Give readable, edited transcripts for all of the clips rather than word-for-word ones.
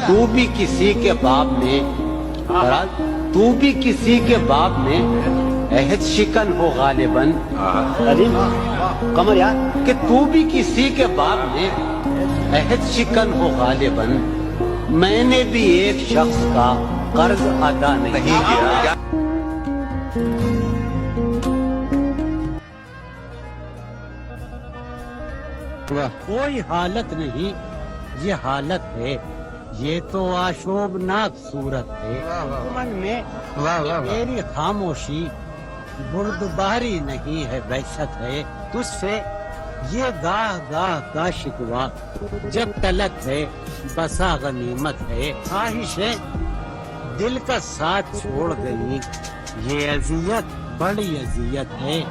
تو بھی کسی کے باپ میں تو بھی کسی کے باپ میں عہد شکن ہو غالباً کمر یار کہ تو بھی کسی کے باپ میں عہد شکن ہو غالباً میں نے بھی ایک شخص کا قرض ادا نہیں کیا. کوئی حالت نہیں یہ حالت ہے یہ تو آشوبناک صورت ہے من میں میری خاموشی بردباری نہیں ہے وحشت ہے تجھ سے یہ گاہ گاہ کا شکوہ جب تلک ہے بسا غنیمت ہے خواہشیں دل کا ساتھ چھوڑ گئی یہ اذیت بڑی اذیت ہے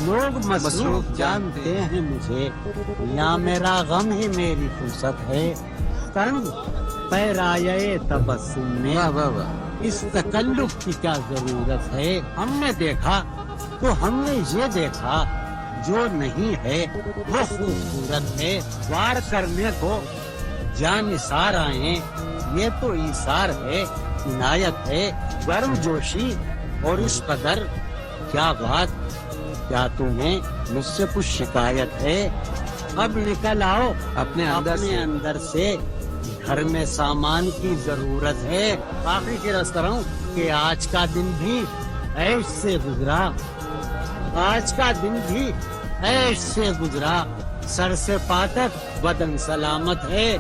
لوگ مصروف جانتے ہیں مجھے یا میرا غم ہی میری فرصت ہے تنگ پیرایے تبسم میں اس تکلف کی کیا ضرورت ہے ہم نے دیکھا تو ہم نے یہ دیکھا جو نہیں ہے وہ خوبصورت ہے وار کرنے کو جان نثار آئیں یہ تو ایثار ہے عنایت ہے گرم جوشی اور اس قدر کیا بات کیا تمہیں مجھ سے کچھ شکایت ہے اب نکل آؤ اپنے اندر سے گھر میں سامان کی ضرورت ہے آخری کی رس کروں کہ آج کا دن بھی عیش سے گزرا آج کا دن بھی عیش سے گزرا سر سے پا تک بدن سلامت ہے